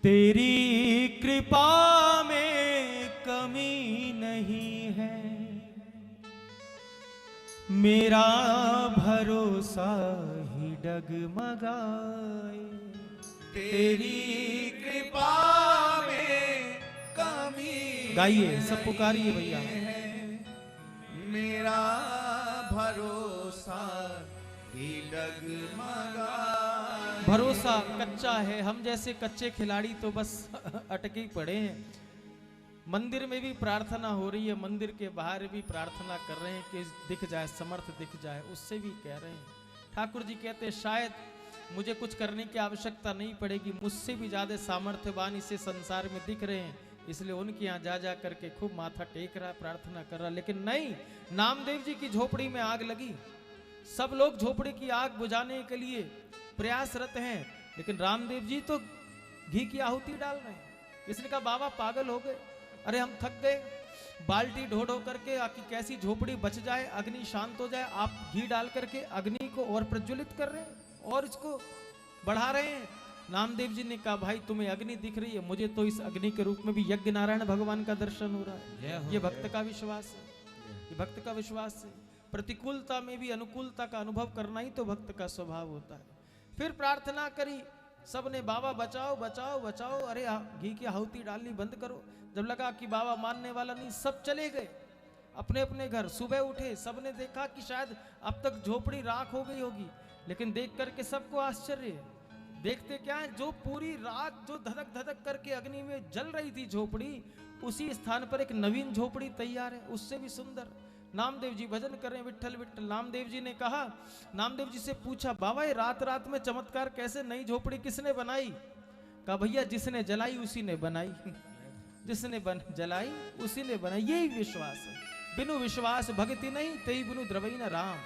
तेरी कृपा में कमी नहीं है, मेरा भरोसा ही डगमगाए। तेरी कृपा में कमी गाइए, सब पुकारिए भैया। मेरा भरोसा ही डगमगाए। भरोसा कच्चा है, हम जैसे कच्चे खिलाड़ी तो बस अटके ही पड़े हैं। मंदिर में भी प्रार्थना हो रही है, मंदिर के बाहर भी प्रार्थना कर रहे हैं कि दिख जाए, समर्थ दिख जाए, उससे भी कह रहे हैं। ठाकुर जी कहते हैं शायद मुझे कुछ करने की आवश्यकता नहीं पड़ेगी, मुझसे भी ज्यादा सामर्थ्यवान इसे संसार में दिख रहे हैं, इसलिए उनके यहाँ जा जा करके खूब माथा टेक रहा, प्रार्थना कर रहा। लेकिन नहीं, नामदेव जी की झोपड़ी में आग लगी, सब लोग झोपड़ी की आग बुझाने के लिए प्रयासरत हैं, लेकिन रामदेव जी तो घी की आहुति डाल रहे हैं। इसने कहा बाबा पागल हो गए, अरे हम थक गए, बाल्टी ढो ढो करके आकी कैसी झोपड़ी बच जाए, अग्नि शांत हो जाए, आप घी डाल करके अग्नि को और प्रज्वलित कर रहे हैं और इसको बढ़ा रहे हैं। नामदेव जी ने कहा भाई तुम्हें अग्नि दिख रही है, मुझे तो इस अग्नि के रूप में भी यज्ञ नारायण भगवान का दर्शन हो रहा है। ये भक्त का विश्वास है, ये भक्त का विश्वास है। प्रतिकूलता में भी अनुकूलता का अनुभव करना ही तो भक्त का स्वभाव होता है। फिर प्रार्थना करी सबने, बाबा बचाओ बचाओ बचाओ, अरे घी की आहुति डालनी बंद करो। जब लगा कि बाबा मानने वाला नहीं, सब चले गए अपने अपने घर। सुबह उठे, सबने देखा कि शायद अब तक झोपड़ी राख हो गई होगी, लेकिन देख करके सबको आश्चर्य है। देखते क्या है, जो पूरी रात जो धधक धधक करके अग्नि में जल रही थी झोपड़ी, उसी स्थान पर एक नवीन झोपड़ी तैयार है, उससे भी सुंदर। नामदेव जी भजन कर रहे हैं, विट्ठल विट्ठल। नामदेव जी ने कहा, नामदेव जी से पूछा बाबा ये रात रात में चमत्कार कैसे, नई झोपड़ी किसने बनाई? कहा भैया जिसने जलाई उसी ने बनाई, जिसने जलाई उसी ने बनाई। यही विश्वास है, बिनु विश्वास भक्ति नहीं, तेई बिनु द्रवई न राम।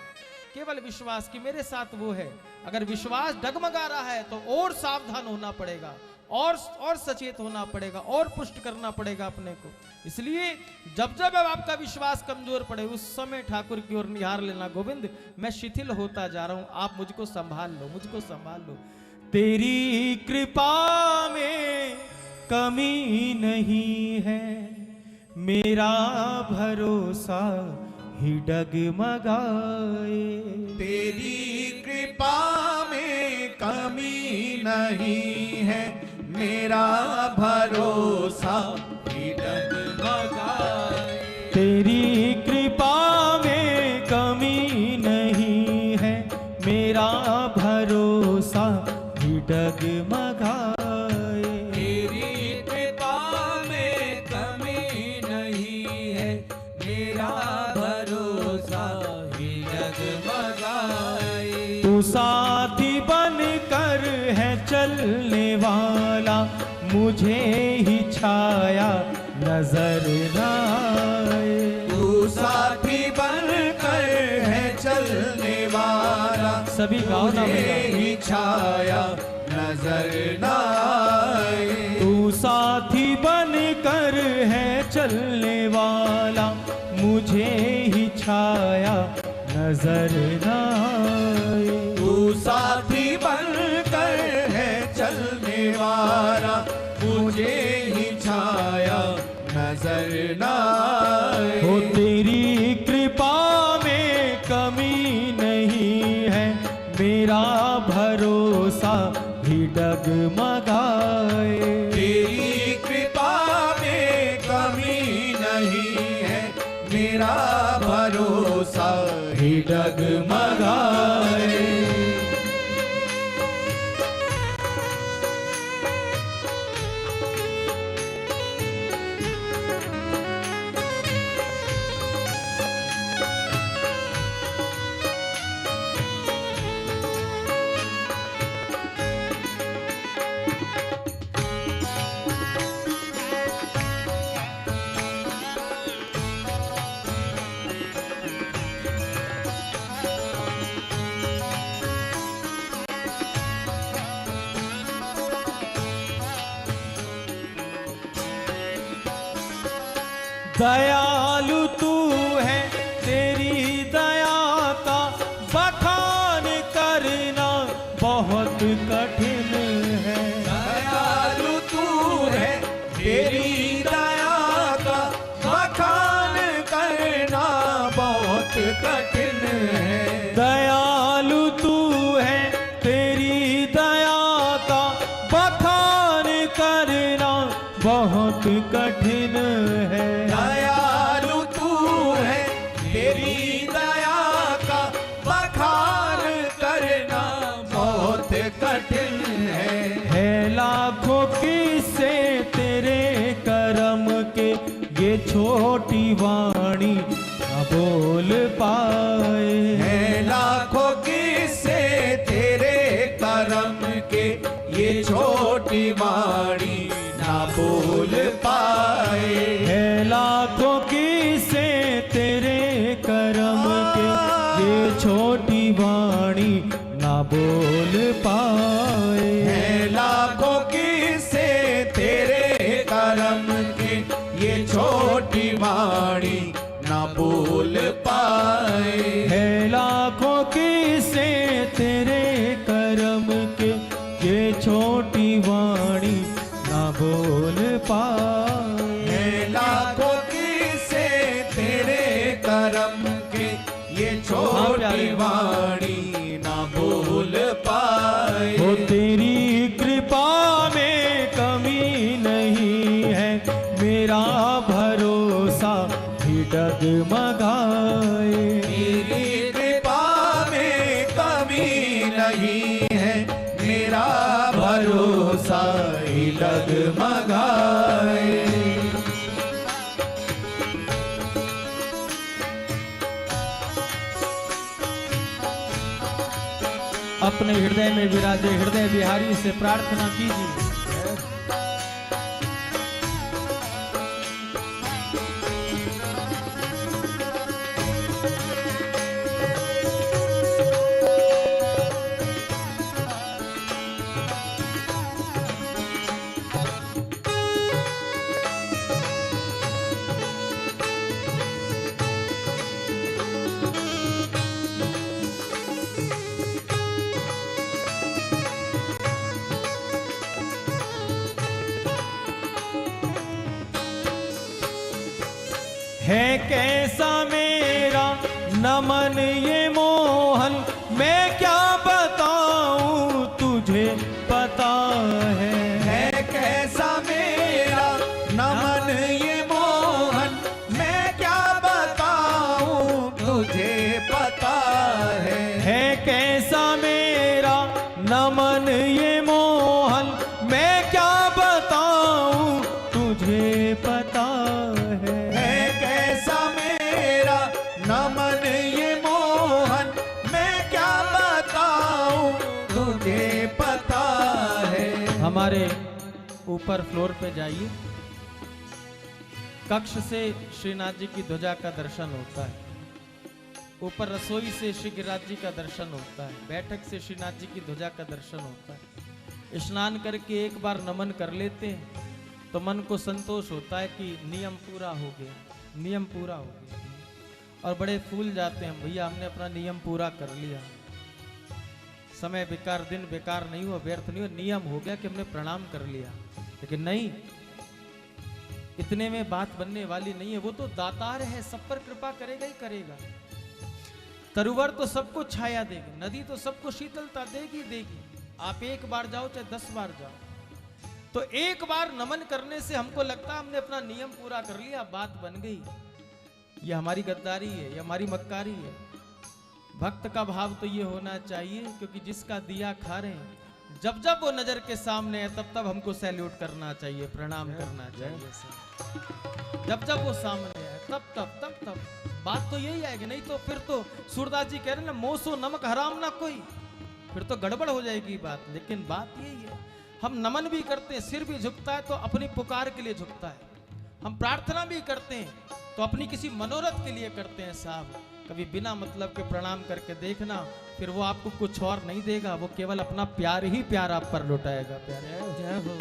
केवल विश्वास कि मेरे साथ वो है। अगर विश्वास डगमगा रहा है तो और सावधान होना पड़ेगा, और सचेत होना पड़ेगा, और पुष्ट करना पड़ेगा अपने को। इसलिए जब जब आपका विश्वास कमजोर पड़े उस समय ठाकुर की ओर निहार लेना, गोविंद मैं शिथिल होता जा रहा हूं, आप मुझको संभाल लो, मुझको संभाल लो। तेरी कृपा में कमी नहीं है, मेरा भरोसा ही डगमगाए। तेरी कृपा में कमी नहीं है, मेरा भरोसा ही डगमगाए। तेरी कृपा में कमी नहीं है, मेरा भरोसा ही डगमगाए। तेरी कृपा में कमी नहीं है, मेरा भरोसा ही डगमगाए। तू साथी बन कर है चलने वाला, मुझे ही छाया नजर न आए। तू साथी बन कर है चलने वाला, सभी गाओ ना मुझे ही छाया नजर न आए। तू साथी बन कर है चलने वाला, मुझे ही छाया नजर न आए। तू साथी बन कर है चलने वाला, मुझे ही छाया नजर न आए। हो तेरी कृपा में कमी नहीं है, मेरा भरोसा ही डगमगाए। तेरी कृपा में कमी नहीं है, मेरा भरोसा ही डगमगाए। दयालु तू है, तेरी दया का बखान करना बहुत कठिन है। दयालु तू कठिन है। दयालु तू है, तेरी दया का बखान करना बहुत कठिन है। दयालु तू है, तेरी दया का बखान करना बहुत कठिन है। लाखों किस्से तेरे करम के, ये छोटी वाणी न बोल पाए। है लाखों किस्से तेरे करम के, ये छोटी वाणी ना बोल पाए। है लाखों किस्से तेरे करम के, ये छोटी वाणी ना बोल पाए। है लाखों किस्से तेरे करम के, ये छोटी वाणी ना बोल पाए। है लाखों किस्से तेरे करम के, ये छोटी वाणी ना बोल पाए। है लाखों किस्से तेरे करम के, ये छोटी वाणी ना बोल पाए। हो तेरी कृपा में कमी नहीं है, मेरा भरोसा भी डगमगाए। तेरी कृपा में कमी नहीं है, मेरा भरोसा ही डगमगाए। अपने हृदय में विराजे हृदय बिहारी से प्रार्थना कीजिए। है कैसा मेरा नमन ये मोहन, मैं क्या बताऊं तुझे पता है। है कैसा मेरा नमन ये मोहन, मैं क्या बताऊं तुझे पता है। है कैसा मेरा नमन ये मोहन, मैं क्या बताऊं तुझे पता है। है कैसा मेरा नमन ये मोहन, मैं क्या बताऊं तुझे पता है। हमारे ऊपर फ्लोर पे जाइए, कक्ष से श्रीनाथ जी की ध्वजा का दर्शन होता है। ऊपर रसोई से श्री गिरिराज जी का दर्शन होता है। बैठक से श्रीनाथ जी की ध्वजा का दर्शन होता है। स्नान करके एक बार नमन कर लेते हैं तो मन को संतोष होता है कि नियम पूरा हो गया, नियम पूरा हो गया। और बड़े फूल जाते हैं, भैया हमने अपना नियम पूरा कर लिया, समय बेकार, दिन बेकार नहीं हुआ, व्यर्थ नहीं हुआ, नियम हो गया कि हमने प्रणाम कर लिया। लेकिन नहीं, इतने में बात बनने वाली नहीं है। वो तो दातार है, सब पर कृपा करेगा ही करेगा। तरुवर तो सबको छाया देगी, नदी तो सबको शीतलता देगी देगी। आप एक बार जाओ चाहे 10 बार जाओ, तो एक बार नमन करने से हमको लगता है हमने अपना नियम पूरा कर लिया, बात बन गई। ये हमारी गद्दारी है, ये हमारी मक्कारी है। भक्त का भाव तो ये होना चाहिए, क्योंकि जिसका दिया खा रहे हैं, जब जब वो नजर के सामने है तब तब हमको सैल्यूट करना चाहिए, प्रणाम करना चाहिए। जब जब वो सामने है तब तब बात तो यही आएगी। नहीं तो फिर तो सूरदास जी कह रहे ना, मोसो नमक हराम ना कोई, फिर तो गड़बड़ हो जाएगी बात। लेकिन बात यही है, हम नमन भी करते हैं, सिर भी झुकता है तो अपनी पुकार के लिए झुकता है। हम प्रार्थना भी करते हैं तो अपनी किसी मनोरथ के लिए करते हैं साहब। कभी बिना मतलब के प्रणाम करके देखना, फिर वो आपको कुछ और नहीं देगा, वो केवल अपना प्यार ही प्यार आप पर लुटाएगा। प्यारे जय हो।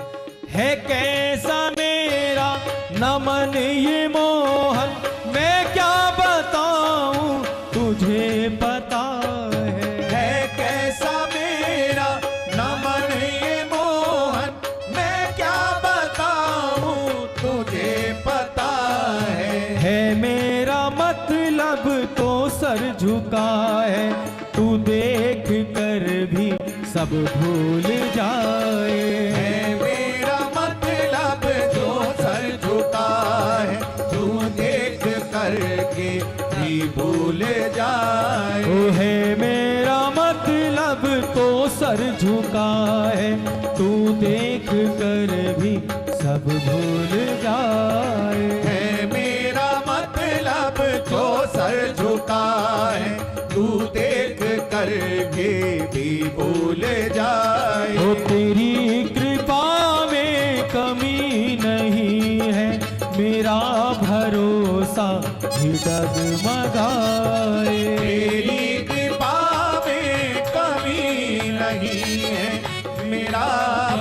है कैसा मेरा नमन ये मोहन, मैं क्या बताऊं तुझे पता है। है कैसा मेरा नमन ये मोहन, मैं क्या बताऊं तुझे पता है। है मेरा मतलब तो सर झुका है, तू देख कर भी सब भूल जाए। है मेरा मतलब जो सर झुका है, तू देख करके भी भूल जाए। ओ है मेरा मतलब तो सर झुका है, तू देख कर भी सब भूल जाए। है मेरा मतलब जो सर झुका है, तू देख करके भी भूल जाए। ओ तेरी कृपा में कमी नहीं है, मेरा भरोसा भी डगमगाए। तेरी कृपा में कमी नहीं है, मेरा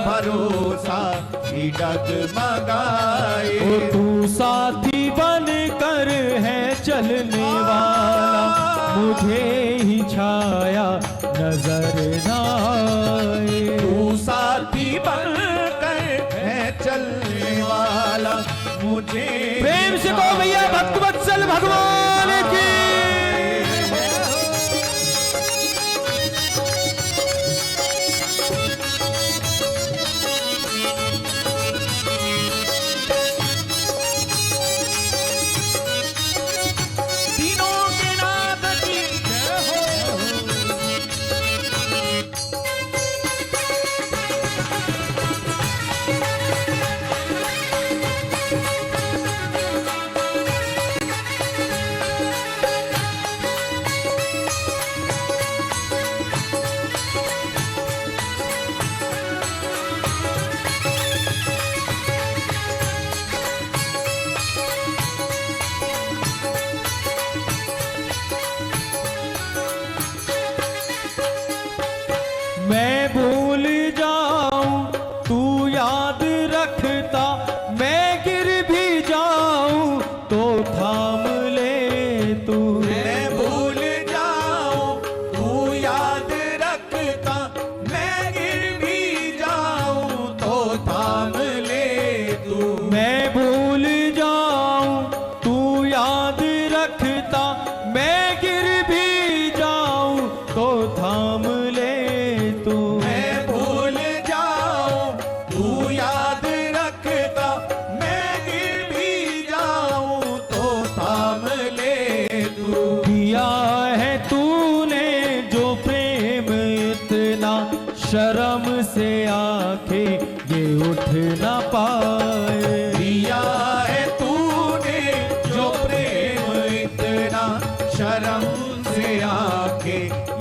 भरोसा भी डगमगाए। ओ तू साथी बन कर है चलने वाला, मुझे ही छाया नजर न आए। तू साथी बनकर है चलने वाला, मुझे प्रेम से कहो भैया भक्तवत्सल भगवान की। तीनों के नाथ की जय हो। मैं भूल जाऊं तू याद रखता, मैं गिर भी जाऊं तो थाम ले तू। मैं भूल जाऊं तू याद रखता, मैं गिर भी जाऊं तो थाम ले तू। मैं भूल जाऊं तू याद रखता, मैं गिर भी जाऊं तो थाम ले तू। मैं भूल जाऊं तू याद रखता, मैं गिर भी जाऊं तो थाम ले तू। दिया है तूने जो प्रेम इतना, शर्म से आंखें ये उठ ना पाए। दिया है तूने जो प्रेम इतना, शर्म से आके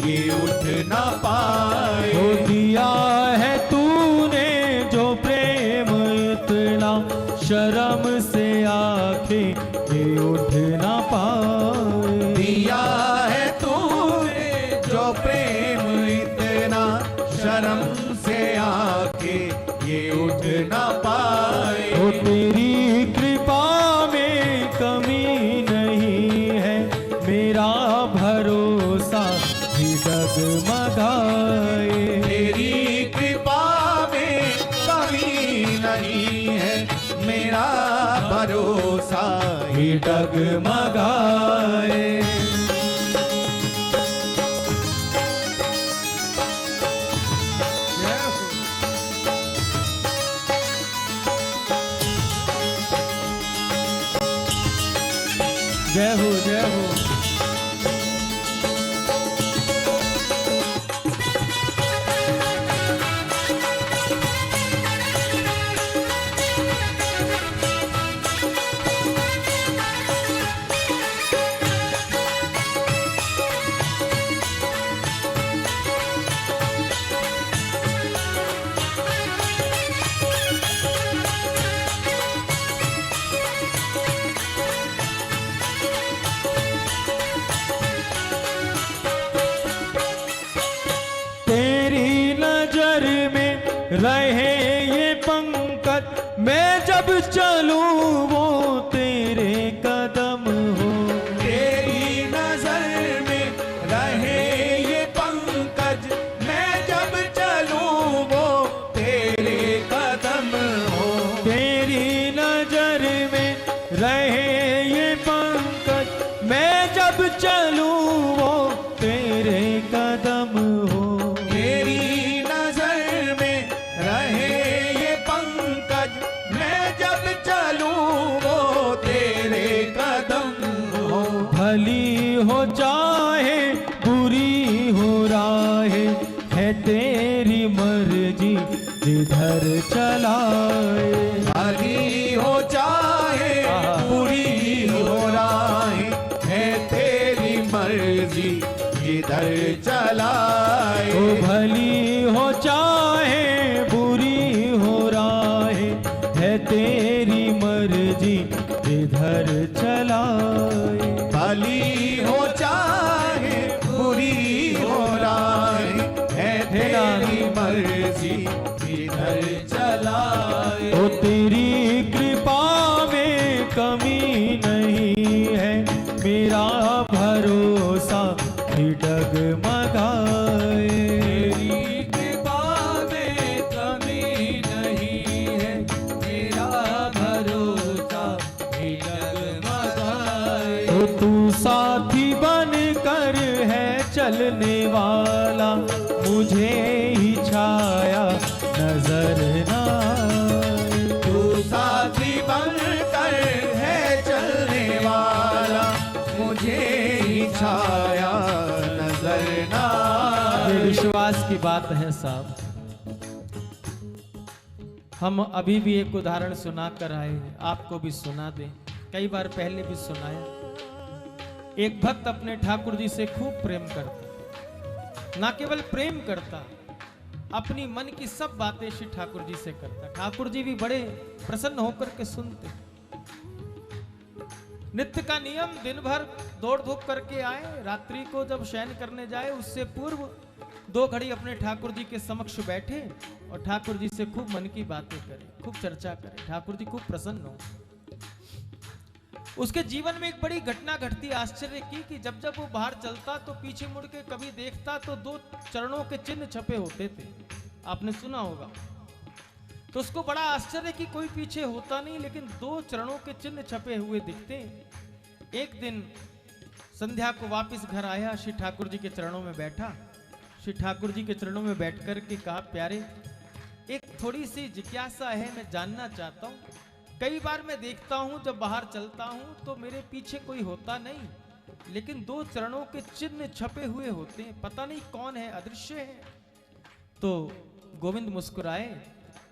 ये उठ ना पाए। हो दिया है तूने जो प्रेम इतना, शर्म से आंखें ये उठ ना पाए। दिया है तूने जो प्रेम इतना, शर्म से आके ये उठ ना पाए। हो तेरी कृपा में कमी नहीं है, मेरा भरोसा भी डगमगाए। तेरी कृपा में कमी नहीं है, मेरा भरोसा ही डगमगाए। जय हो जय हो। रहे ये पंकज, मैं जब चलूं वो तेरे कदम हो। तेरी नजर में रहे ये पंकज, मैं जब चलूं वो तेरे कदम हो। तेरी नजर में रहे ये पंकज, मैं जब चलूं भली हो चाहे बुरी हो राहे, है तेरी मर्जी जिधर चलाए। भली हो चाहे बुरी हो राहे, है तेरी मर्जी जिधर चलाए। ओ भली हो चाहे बुरी हो राहे, है तेरी मर्जी जिधर चलाए। भली हो चाहे बुरी हो राहे, है तेरी मर्जी जिधर चलाए। ओ तेरी कृपा में कमी नहीं है, मेरा भरोसा भी डगमगाए। तेरी कृपा में कमी नहीं है, मेरा भरोसा भी डगमगाए। तो तू साथी बन कर है चलने वाला, मुझे ही छाया नजर ना आए। तू साथी बनकर है चलने वाला, मुझे ही छाया नजर ना आए। ये विश्वास की बात है साहब। हम अभी भी एक उदाहरण सुना कर आए हैं, आपको भी सुना दें। कई बार पहले भी सुनाया। एक भक्त अपने ठाकुर जी से खूब प्रेम करता, ना केवल प्रेम करता, अपनी मन की सब बातें श्री ठाकुर जी से करता। ठाकुर जी भी बड़े प्रसन्न होकर के सुनते। नित्य का नियम, दिन भर दौड़ धूप करके आए, रात्रि को जब शयन करने जाए उससे पूर्व 2 घड़ी अपने ठाकुर जी के समक्ष बैठे और ठाकुर जी से खूब मन की बातें करें, खूब चर्चा करें, ठाकुर जी खूब प्रसन्न हो। उसके जीवन में एक बड़ी घटना घटती, आश्चर्य की कि जब जब वो बाहर चलता तो पीछे मुड़ के कभी देखता तो 2 चरणों के चिन्ह छपे होते थे। आपने सुना होगा। तो उसको बड़ा आश्चर्य कि कोई पीछे होता नहीं, लेकिन 2 चरणों के चिन्ह छपे हुए दिखते। एक दिन संध्या को वापस घर आया, श्री ठाकुर जी के चरणों में बैठा। श्री ठाकुर जी के चरणों में बैठ कर के कहा, प्यारे एक थोड़ी सी जिज्ञासा है, मैं जानना चाहता हूँ। कई बार मैं देखता हूँ जब बाहर चलता हूँ तो मेरे पीछे कोई होता नहीं, लेकिन 2 चरणों के चिन्ह छपे हुए होते हैं, पता नहीं कौन है, अदृश्य है। तो गोविंद मुस्कुराए।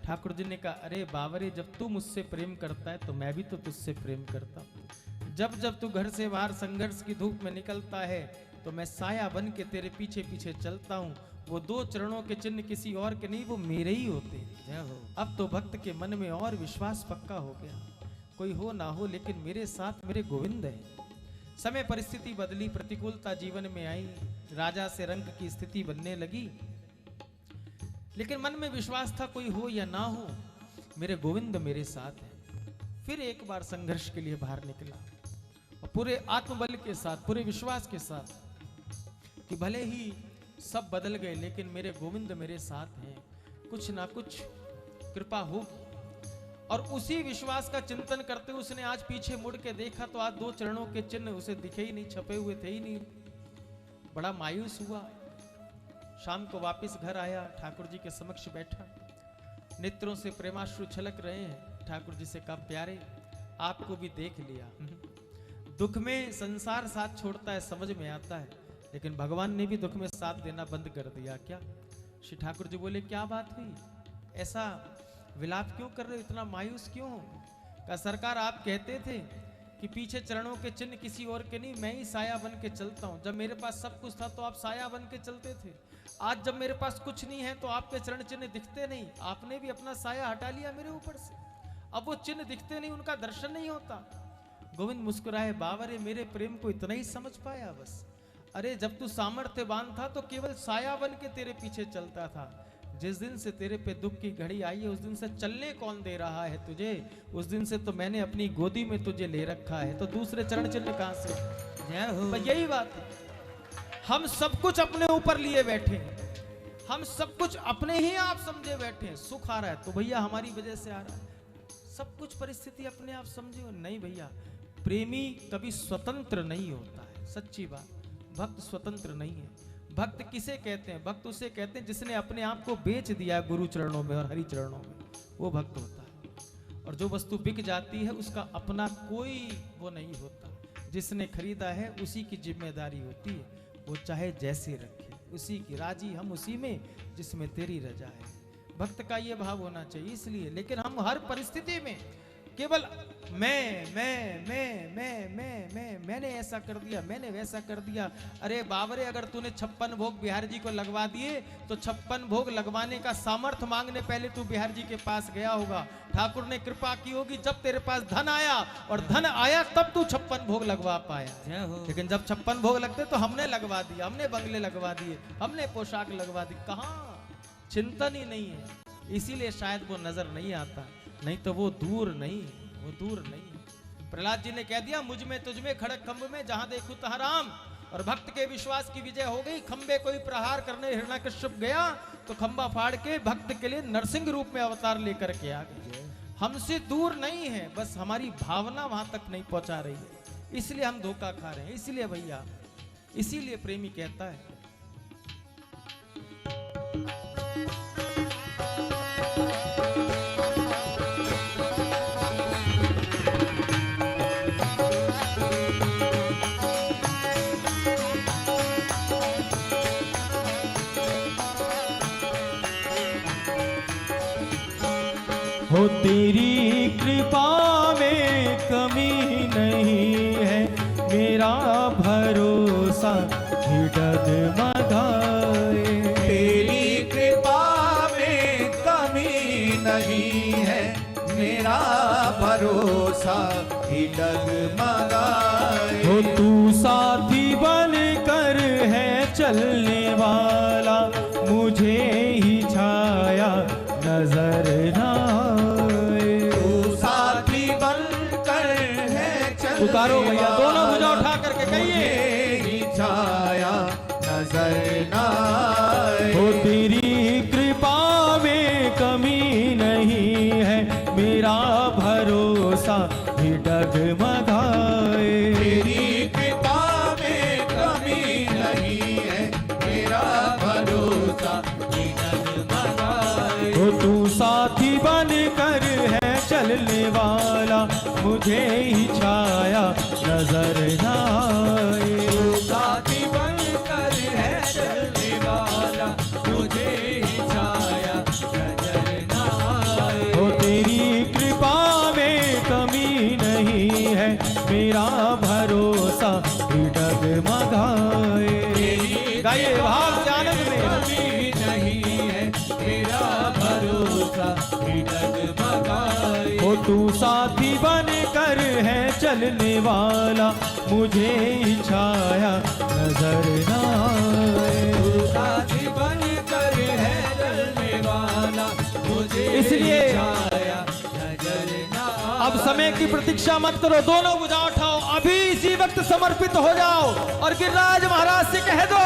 ठाकुर जी ने कहा, अरे बावरे, जब तू मुझसे प्रेम करता है तो मैं भी तो तुझसे प्रेम करता हूँ। जब जब तू घर से बाहर संघर्ष की धूप में निकलता है तो मैं साया बन के तेरे पीछे पीछे चलता हूँ। वो 2 चरणों के चिन्ह किसी और के नहीं, वो मेरे ही होते हैं। अब तो भक्त के मन में और विश्वास पक्का हो गया, कोई हो ना हो लेकिन मेरे साथ मेरे गोविंद है। समय परिस्थिति बदली, प्रतिकूलता जीवन में आई, राजा से रंग की स्थिति बनने लगी, लेकिन मन में विश्वास था कोई हो या ना हो मेरे गोविंद मेरे साथ है। फिर एक बार संघर्ष के लिए बाहर निकला और पूरे आत्मबल के साथ, पूरे विश्वास के साथ कि भले ही सब बदल गए लेकिन मेरे गोविंद मेरे साथ हैं, कुछ ना कुछ कृपा होगी। और उसी विश्वास का चिंतन करते उसने आज पीछे मुड़ के देखा तो आज 2 चरणों के चिन्ह उसे दिखे ही नहीं, छपे हुए थे ही नहीं। बड़ा मायूस हुआ। शाम को वापस घर आया, ठाकुर जी के समक्ष बैठा, नेत्रों से प्रेमाश्रु छलक रहे हैं। ठाकुर जी से कहा, प्यारे आपको भी देख लिया, दुख में संसार साथ छोड़ता है, समझ में आता है, लेकिन भगवान ने भी दुख में साथ देना बंद कर दिया क्या? श्री ठाकुर जी बोले, क्या बात हुई, ऐसा विलाप क्यों कर रहे हो, इतना मायूस क्यों हो? कहा, सरकार आप कहते थे कि पीछे चरणों के चिन्ह किसी और के नहीं, मैं ही साया बन के चलता हूं। जब मेरे पास सब कुछ था तो आप साया बन के चलते थे, आज जब मेरे पास कुछ नहीं है तो आपके चरण चिन्ह दिखते नहीं, आपने भी अपना साया हटा लिया मेरे ऊपर से, अब वो चिन्ह दिखते नहीं, उनका दर्शन नहीं होता। गोविंद मुस्कुराए, बावरे मेरे प्रेम को इतना ही समझ पाया बस। अरे जब तू सामर्थ्यवान था तो केवल साया बन के तेरे पीछे चलता था, जिस दिन से तेरे पे दुख की घड़ी आई है उस दिन से चलने कौन दे रहा है तुझे? उस दिन से तो मैंने अपनी गोदी में तुझे ले रखा है, तो दूसरे चरण चिन्ह कहां से? जय हो। पर यही बात है, हम सब कुछ अपने ऊपर लिए बैठे हैं, हम सब कुछ अपने ही आप समझे बैठे हैं। सुख आ रहा है तो भैया हमारी वजह से आ रहा है, सब कुछ परिस्थिति अपने आप समझे हो। नहीं भैया, प्रेमी कभी स्वतंत्र नहीं होता है, सच्ची बात। भक्त स्वतंत्र नहीं है। भक्त किसे कहते हैं? भक्त उसे कहते हैं जिसने अपने आप को बेच दिया गुरु चरणों में और हरि चरणों में, वो भक्त होता है। और जो वस्तु बिक जाती है उसका अपना कोई वो नहीं होता। जिसने खरीदा है उसी की जिम्मेदारी होती है, वो चाहे जैसे रखे, उसी की राजी हम उसी में जिसमें तेरी रजा है। भक्त का ये भाव होना चाहिए। इसलिए लेकिन हम हर परिस्थिति में केवल मैंने ऐसा कर दिया, मैंने वैसा कर दिया। अरे बाबरे, अगर तूने 56 भोग बिहार जी को लगवा दिए तो 56 भोग लगवाने का सामर्थ्य मांगने पहले तू बिहार जी के पास गया होगा। ठाकुर ने कृपा की होगी, जब तेरे पास धन आया, और धन आया तब तू 56 भोग लगवा पाया। लेकिन जब 56 भोग लगते तो हमने लगवा दिया, हमने बंगले लगवा दिए, हमने पोशाक लगवा दी। कहाँ, चिंतन ही नहीं है। इसीलिए शायद वो नजर नहीं आता, नहीं तो वो दूर नहीं, वो दूर नहीं। प्रहलाद जी ने कह दिया, मुझ में तुझ में खड़क खंभ में जहां देखूं तहां राम। और भक्त के विश्वास की विजय हो गई। खंबे कोई प्रहार करने हिरण्यकश्यप गया तो खंबा फाड़ के भक्त के लिए नरसिंह रूप में अवतार लेकर के आ गए। हमसे दूर नहीं है, बस हमारी भावना वहां तक नहीं पहुंचा रही है, इसलिए हम धोखा खा रहे हैं। इसलिए भैया, इसीलिए प्रेमी कहता है, हो तेरी कृपा में कमी नहीं है, मेरा भरोसा ही डगमगाए। तेरी कृपा में कमी नहीं है, मेरा भरोसा ही डगमगाए। हो तू साथी बन कर है चलने वाला, मुझे ही छाया नजर ना आए। तू साथी बनकर है चलने पुकारो भैया, दोनों भुजा उठा करके कहिए, ही छाया नजर ना आए। हो तेरी कृपा में कमी नहीं है, मेरा भरोसा भी डगमगाए। तेरी कृपा में कमी नहीं है, मेरा भरोसा ही डगमगाए। हो तू साथी बन कर है चलने वाला, मुझे ही छाया नजर ना आए। तू साथी बनकर है चलने वाला, मुझे ही छाया नजर ना आए। हो तेरी कृपा में कमी नहीं है, मेरा भरोसा ही डगमगाए। गाइए भाव से आनंद में। कमी नहीं है, मेरा भरोसा ही डगमगाए। हो तू साथी बन कर है चलने वाला, मुझे ही छाया नजर ना आए। तू साथी बनकर है चलने वाला, मुझे इसलिए छाया नजर ना आए। अब समय की प्रतीक्षा मत करो, दोनों भुजा उठाओ, अभी इसी वक्त समर्पित हो जाओ और गिरिराज महाराज से कह दो,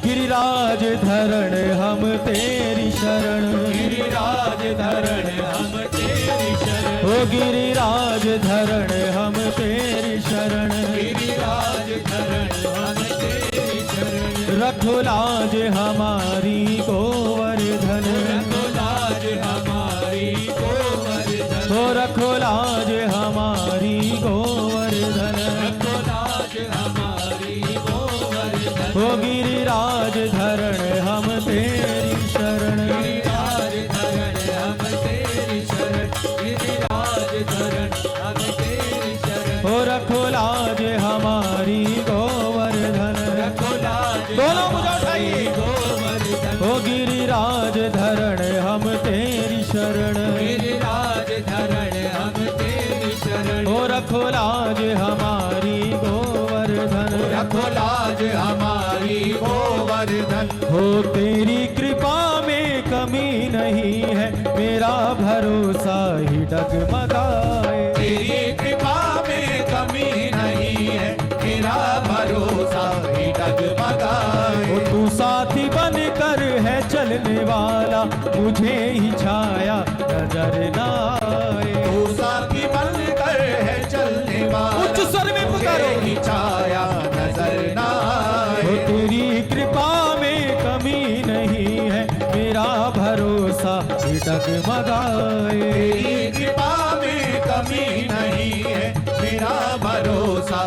गिरिराज धरण हम तेरी शरण। गिरिराज धरण हम तेरी शरण। ओ गिरिराज धरण हम तेरी शरण। गिरिराज धरण हम तेरी शरण। रखो लाज हमारी गोवर्धन। रखो लाज हमारी गोवर्धन। ओ रखो लाज हमारी गोवर्धन। रखो लाज हमारी गोवर्धन। ओ गिरिराज धरण हम तेरी शरण। गिरिराज धरण हम तेरी शरण। गिरिराज धरण हम तेरी शरण। ओ रखो लाज हमारी गोवर्धन। रखो लाज दोनों मुझे उठाइए। गोवर्धन। ओ गिरिराज धरण हम तेरी शरण। गिरिराज धरण हम तेरी शरण। ओ रखो लाज हमारी गोवर्धन। रखो लाज हमारी गोवर्धन। हो तेरी कृपा में कमी नहीं है, मेरा भरोसा ही डगमगाए। तेरी कृपा में कमी नहीं है, मेरा भरोसा ही डगमगाए। हो तू साथी बन कर है चलने वाला, मुझे ही छाया नजर ना आए। तू साथी बनकर है चलने वाला, उच्च स्वर में पुकारो, मुझे ही छाया नजर ना आए। हो तेरी कृपा में कमी नहीं है, मेरा भरोसा ही डगमगाए। तेरी कृपा में कमी नहीं है, मेरा भरोसा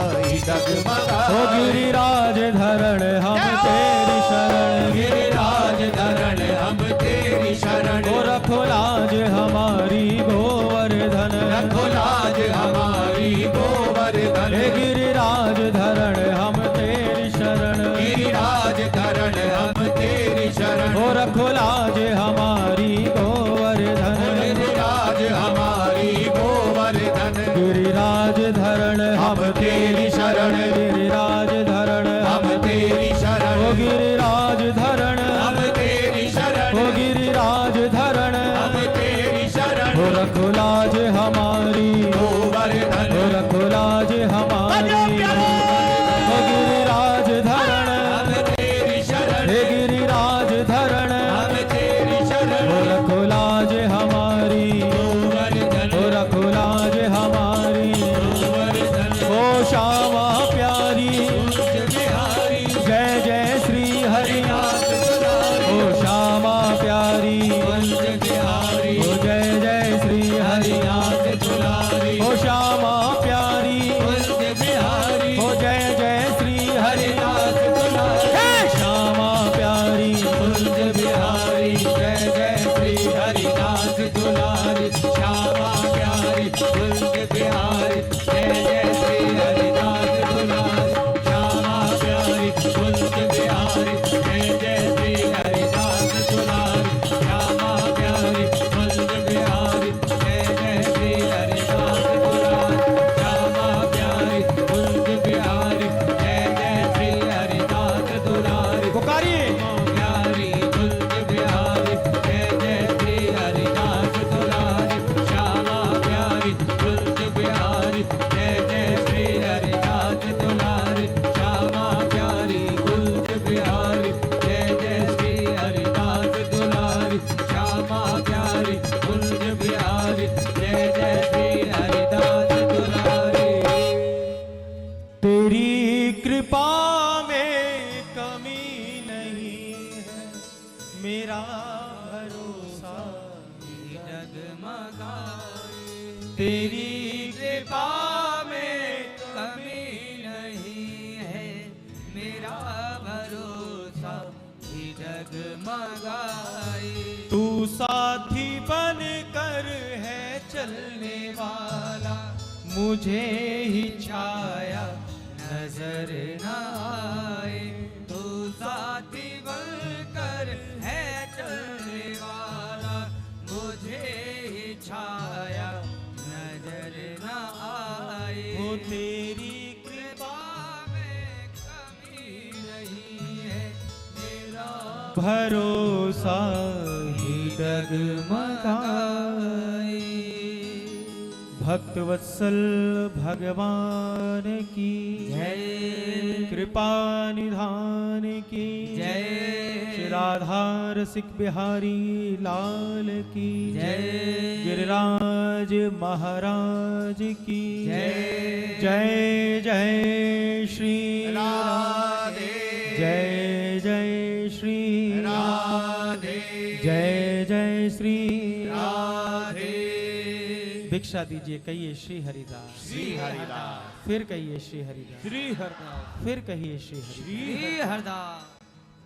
जगमगाए। ओ गिरिराज धरण हम तेरी शरण, गिरिराज धरण हम तेरी शरण। ओ रखो लाज हमारी गोवर्धन, रखो लाज हमारी गोवर्धन। हे गिरिराज धरण हम तेरी शरण, गिरिराज धरण हम तेरी शरण। ओ रखो लाज हमारी गोवर्धन, गिरिराज हमारी गोवर्धन। गिरिराज धरण हम तेरी शरण, गिरिराज धरण हम तेरी शरण। ओ गिरिराज धरण हम तेरी शरण। ओ गिरिराज धरण हम तेरी शरण। ओ रखो लाज हमारी गोवर्धन। ओ रखो लाज हमारी, ओ गिरिराज धरण हम तेरी शरण। हे गिरिराज धरण हम तेरी शरण। ओ रखो लाज हमारी, गोवर्धन। ओ रखो लाज हमारी, गोवर्धन। ओ श्यामा प्यारी कुंज बिहारी। जय जय श्री हरिनाथ, ओ श्यामा प्यारी कुंज बिहारी। ओ जय जय श्री हरिनाथ, दुलारी। ओ श्यामा प्यारी कुंज बिहारी। ओ जय जय श्री हरिनाथ, दुलारी। हे श्यामा प्यारी कुंज बिहारी। जय जय श्री हरिनाथ दुलारी। श्यामा प्यारी कुंज बिहारी। जय जय श्री हरिनाथ दुलारी। श्यामा प्यारी कुंज बिहारी। जय जय श्री हरिनाथ दुलारी। श्यामा प्यारी कुंज बिहारी। जय जय श्री हरिनाथ दुलारी। श्यामा प्यारी कुंज बिहारी। जय जय श्री हरिनाथ दुलारी। पुकारिए प्यारी कुंज बिहारी। जय जय श्री हरिनाथ दुलारी। श्यामा प्यारी कुंज बिहारी। जय जय श्री हरिनाथ दुलारी। श्यामा प्यारी कुंज बिहारी। जय जय श्री हरिनाथ दुलारी। श्यामा प्यारी कुंज बिहारी। जय जय श्री हरिनाथ दुलारी। तेरी कृपा में कमी नहीं है, मेरा भरोसा जगमगाए। तेरी कृपा में कमी नहीं है, मेरा भरोसा ही जगमगाए। तू साथी बन कर है चलने वाला, मुझे ही छाया नजर न आए। तू साथी बनकर है चलने वाला, मुझे ही छाया नजर न आए। हो तेरी कृपा कृपा में कमी नहीं है, मेरा भरोसा ही डगमगाए। भक्त वत्सल भगवान की जय। कृपा निधान की जय। श्री राधा रसिक बिहारी लाल की जय। गिरिराज महाराज की जय। जय जय श्री राधे। जय जय श्री राधे। जय जय श्री राधे। भिक्षा दीजिए, कहिए श्री हरिदास, श्री हरिदास। फिर कहिए श्री हरिदास, श्री हरिदास। फिर कहिए श्री हरिदास। श्री हरिदास।